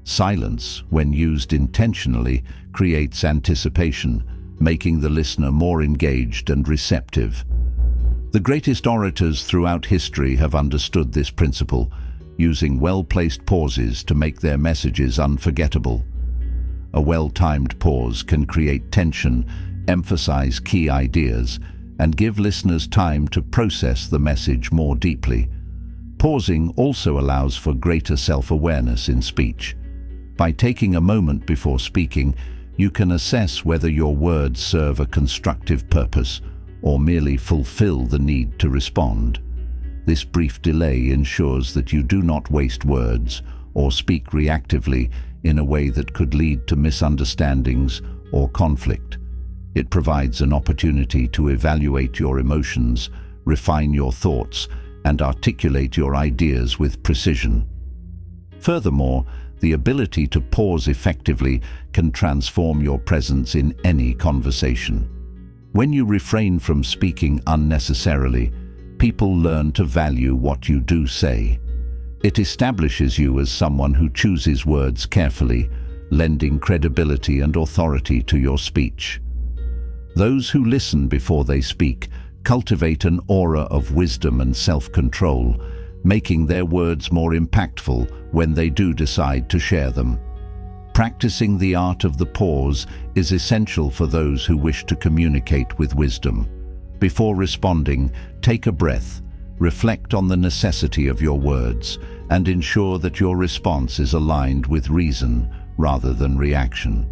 A: Silence, when used intentionally, creates anticipation, making the listener more engaged and receptive. The greatest orators throughout history have understood this principle, using well-placed pauses to make their messages unforgettable. A well-timed pause can create tension, emphasize key ideas, and give listeners time to process the message more deeply. Pausing also allows for greater self-awareness in speech. By taking a moment before speaking, you can assess whether your words serve a constructive purpose or merely fulfill the need to respond. This brief delay ensures that you do not waste words or speak reactively in a way that could lead to misunderstandings or conflict. It provides an opportunity to evaluate your emotions, refine your thoughts, and articulate your ideas with precision. Furthermore, the ability to pause effectively can transform your presence in any conversation. When you refrain from speaking unnecessarily, people learn to value what you do say. It establishes you as someone who chooses words carefully, lending credibility and authority to your speech. Those who listen before they speak cultivate an aura of wisdom and self-control, making their words more impactful when they do decide to share them. Practicing the art of the pause is essential for those who wish to communicate with wisdom. Before responding, take a breath, reflect on the necessity of your words, and ensure that your response is aligned with reason rather than reaction.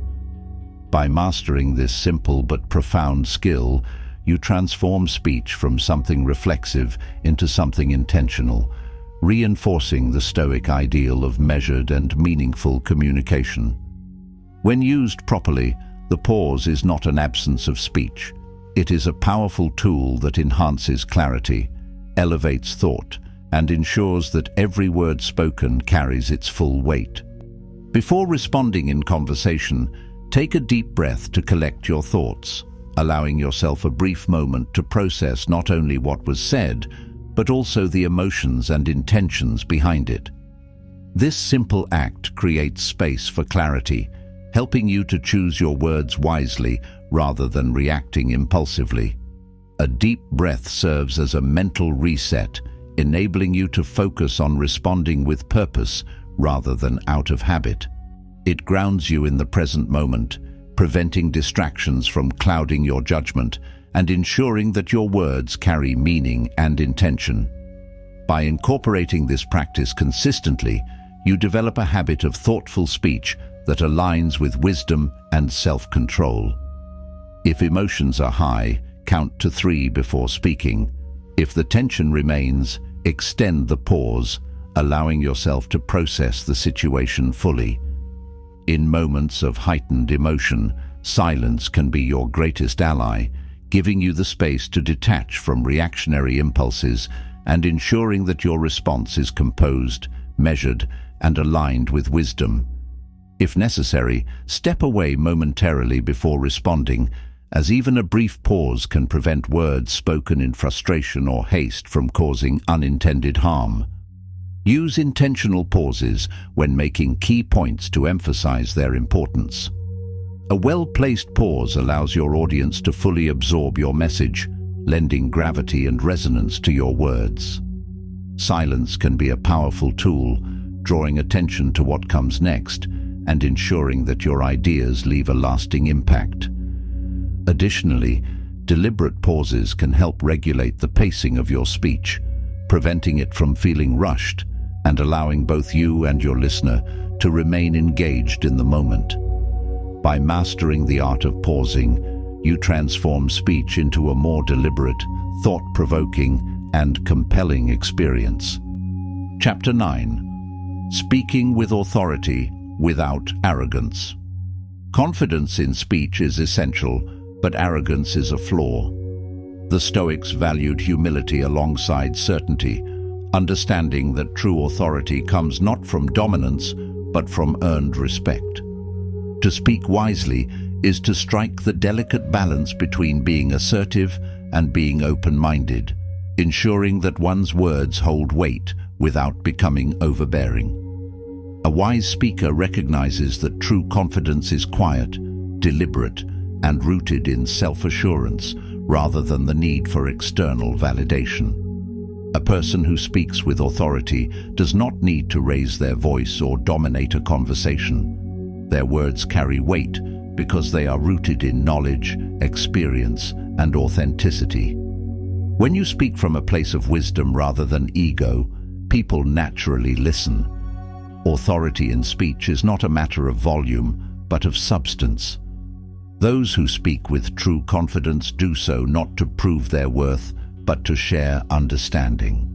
A: By mastering this simple but profound skill, you transform speech from something reflexive into something intentional, reinforcing the Stoic ideal of measured and meaningful communication. When used properly, the pause is not an absence of speech. It is a powerful tool that enhances clarity, elevates thought, and ensures that every word spoken carries its full weight. Before responding in conversation, take a deep breath to collect your thoughts, allowing yourself a brief moment to process not only what was said, but also the emotions and intentions behind it. This simple act creates space for clarity, helping you to choose your words wisely rather than reacting impulsively. A deep breath serves as a mental reset, enabling you to focus on responding with purpose rather than out of habit. It grounds you in the present moment, preventing distractions from clouding your judgment and ensuring that your words carry meaning and intention. By incorporating this practice consistently, you develop a habit of thoughtful speech that aligns with wisdom and self-control. If emotions are high, count to 3 before speaking. If the tension remains, extend the pause, allowing yourself to process the situation fully. In moments of heightened emotion, silence can be your greatest ally, giving you the space to detach from reactionary impulses and ensuring that your response is composed, measured, and aligned with wisdom. If necessary, step away momentarily before responding, as even a brief pause can prevent words spoken in frustration or haste from causing unintended harm. Use intentional pauses when making key points to emphasize their importance. A well-placed pause allows your audience to fully absorb your message, lending gravity and resonance to your words. Silence can be a powerful tool, drawing attention to what comes next and ensuring that your ideas leave a lasting impact. Additionally, deliberate pauses can help regulate the pacing of your speech, preventing it from feeling rushed and allowing both you and your listener to remain engaged in the moment. By mastering the art of pausing, you transform speech into a more deliberate, thought-provoking, and compelling experience. Chapter 9. Speaking with authority without arrogance. Confidence in speech is essential, but arrogance is a flaw. The Stoics valued humility alongside certainty, understanding that true authority comes not from dominance, but from earned respect. To speak wisely is to strike the delicate balance between being assertive and being open-minded, ensuring that one's words hold weight without becoming overbearing. A wise speaker recognizes that true confidence is quiet, deliberate, and rooted in self-assurance rather than the need for external validation. A person who speaks with authority does not need to raise their voice or dominate a conversation. Their words carry weight because they are rooted in knowledge, experience, and authenticity. When you speak from a place of wisdom rather than ego, people naturally listen. Authority in speech is not a matter of volume, but of substance. Those who speak with true confidence do so not to prove their worth, but to share understanding.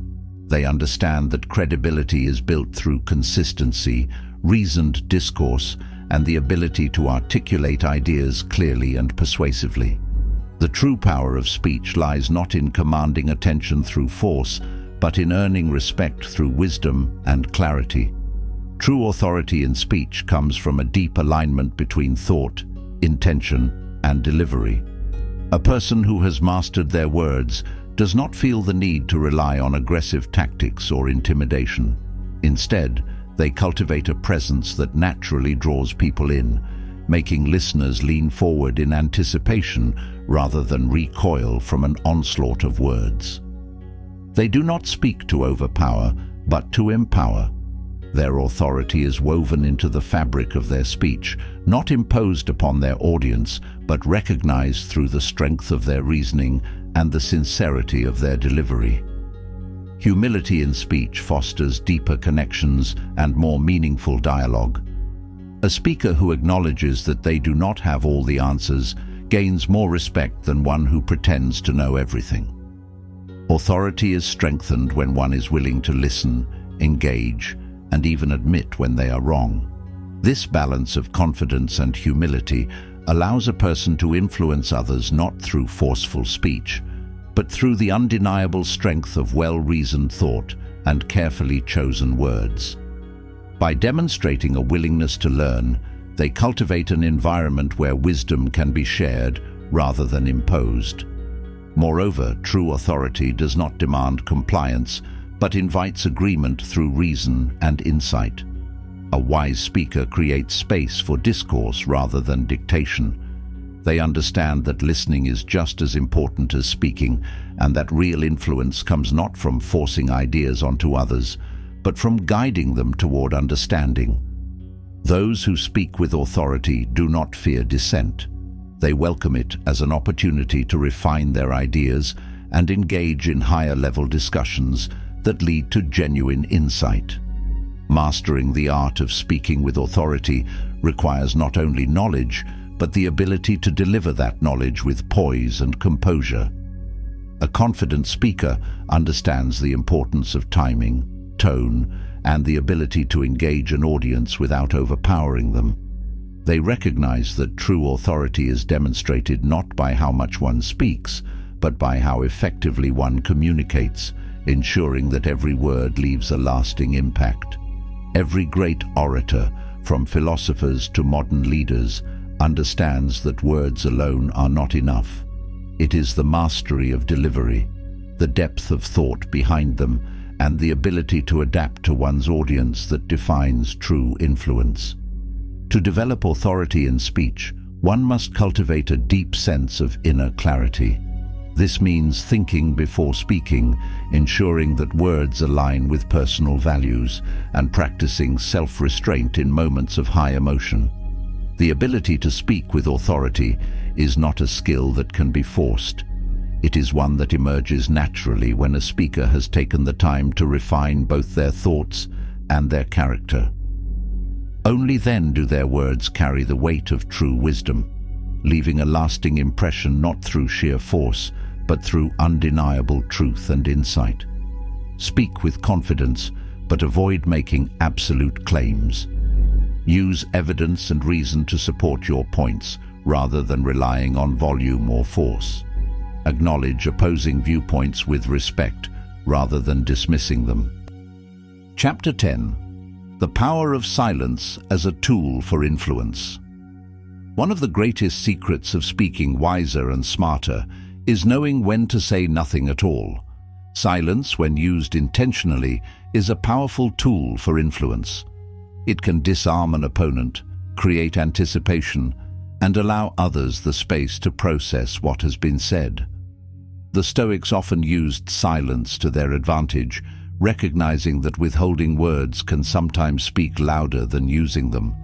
A: They understand that credibility is built through consistency, reasoned discourse, and the ability to articulate ideas clearly and persuasively. The true power of speech lies not in commanding attention through force, but in earning respect through wisdom and clarity. True authority in speech comes from a deep alignment between thought, intention, and delivery. A person who has mastered their words does not feel the need to rely on aggressive tactics or intimidation. Instead, they cultivate a presence that naturally draws people in, making listeners lean forward in anticipation rather than recoil from an onslaught of words. They do not speak to overpower, but to empower. Their authority is woven into the fabric of their speech, not imposed upon their audience, but recognized through the strength of their reasoning and the sincerity of their delivery. Humility in speech fosters deeper connections and more meaningful dialogue. A speaker who acknowledges that they do not have all the answers gains more respect than one who pretends to know everything. Authority is strengthened when one is willing to listen, engage, and even admit when they are wrong. This balance of confidence and humility allows a person to influence others not through forceful speech, but through the undeniable strength of well-reasoned thought and carefully chosen words. By demonstrating a willingness to learn, they cultivate an environment where wisdom can be shared rather than imposed. Moreover, true authority does not demand compliance, but invites agreement through reason and insight. A wise speaker creates space for discourse rather than dictation. They understand that listening is just as important as speaking, and that real influence comes not from forcing ideas onto others, but from guiding them toward understanding. Those who speak with authority do not fear dissent. They welcome it as an opportunity to refine their ideas and engage in higher-level discussions that lead to genuine insight. Mastering the art of speaking with authority requires not only knowledge, but the ability to deliver that knowledge with poise and composure. A confident speaker understands the importance of timing, tone, and the ability to engage an audience without overpowering them. They recognize that true authority is demonstrated not by how much one speaks, but by how effectively one communicates, ensuring that every word leaves a lasting impact. Every great orator, from philosophers to modern leaders, understands that words alone are not enough. It is the mastery of delivery, the depth of thought behind them, and the ability to adapt to one's audience that defines true influence. To develop authority in speech, one must cultivate a deep sense of inner clarity. This means thinking before speaking, ensuring that words align with personal values, and practicing self-restraint in moments of high emotion. The ability to speak with authority is not a skill that can be forced. It is one that emerges naturally when a speaker has taken the time to refine both their thoughts and their character. Only then do their words carry the weight of true wisdom, leaving a lasting impression not through sheer force, but through undeniable truth and insight. Speak with confidence, but avoid making absolute claims. Use evidence and reason to support your points, rather than relying on volume or force. Acknowledge opposing viewpoints with respect, rather than dismissing them. Chapter 10. The Power of Silence as a Tool for Influence. One of the greatest secrets of speaking wiser and smarter is knowing when to say nothing at all. Silence, when used intentionally, is a powerful tool for influence. It can disarm an opponent, create anticipation, and allow others the space to process what has been said. The Stoics often used silence to their advantage, recognizing that withholding words can sometimes speak louder than using them.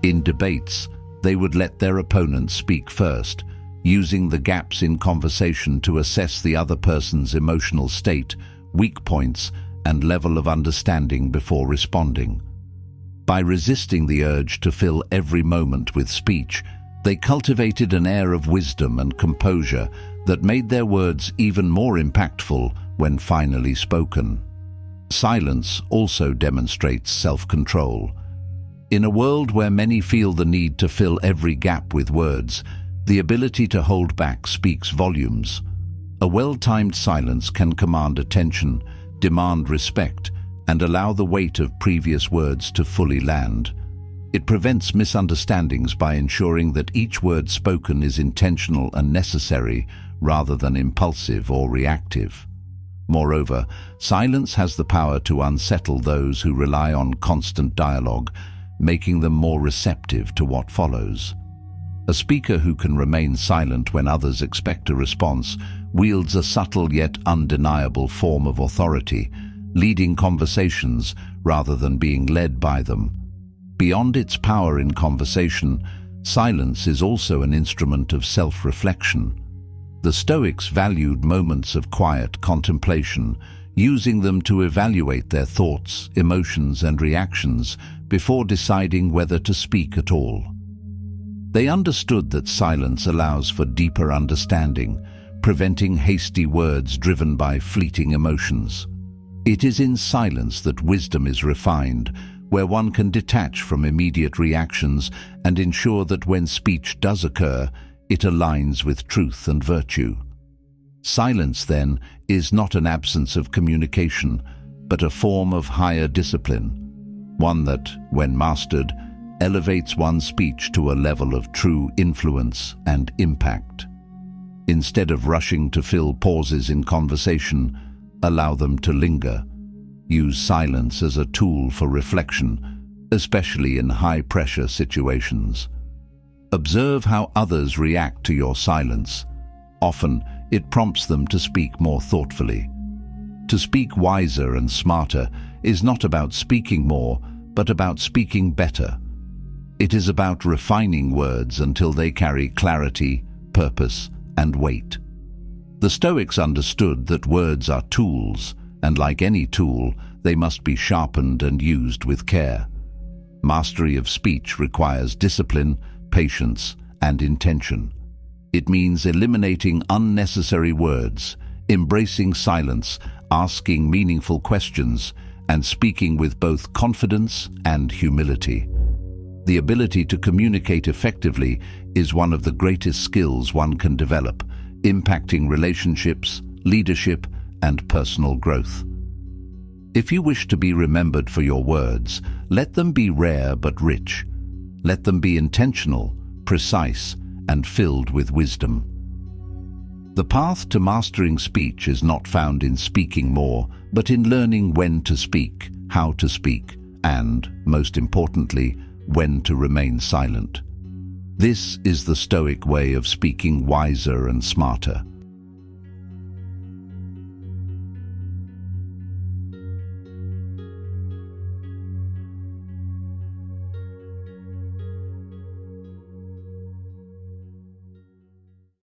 A: In debates, they would let their opponents speak first, using the gaps in conversation to assess the other person's emotional state, weak points, and level of understanding before responding. By resisting the urge to fill every moment with speech, they cultivated an air of wisdom and composure that made their words even more impactful when finally spoken. Silence also demonstrates self-control. In a world where many feel the need to fill every gap with words, the ability to hold back speaks volumes. A well-timed silence can command attention, demand respect, and allow the weight of previous words to fully land. It prevents misunderstandings by ensuring that each word spoken is intentional and necessary rather than impulsive or reactive. Moreover, silence has the power to unsettle those who rely on constant dialogue, making them more receptive to what follows. A speaker who can remain silent when others expect a response wields a subtle yet undeniable form of authority, leading conversations rather than being led by them. Beyond its power in conversation, silence is also an instrument of self-reflection. The Stoics valued moments of quiet contemplation, using them to evaluate their thoughts, emotions, and reactions before deciding whether to speak at all. They understood that silence allows for deeper understanding, preventing hasty words driven by fleeting emotions. It is in silence that wisdom is refined, where one can detach from immediate reactions and ensure that when speech does occur, it aligns with truth and virtue. Silence, then, is not an absence of communication, but a form of higher discipline, one that, when mastered, elevates one's speech to a level of true influence and impact. Instead of rushing to fill pauses in conversation, allow them to linger. Use silence as a tool for reflection, especially in high-pressure situations. Observe how others react to your silence. Often, it prompts them to speak more thoughtfully. To speak wiser and smarter is not about speaking more, but about speaking better. It is about refining words until they carry clarity, purpose, and weight. The Stoics understood that words are tools, and like any tool, they must be sharpened and used with care. Mastery of speech requires discipline, patience, and intention. It means eliminating unnecessary words, embracing silence, asking meaningful questions, and speaking with both confidence and humility. The ability to communicate effectively is one of the greatest skills one can develop, impacting relationships, leadership, and personal growth. If you wish to be remembered for your words, let them be rare but rich. Let them be intentional, precise, and filled with wisdom. The path to mastering speech is not found in speaking more, but in learning when to speak, how to speak, and, most importantly, when to remain silent. This is the Stoic way of speaking wiser and smarter.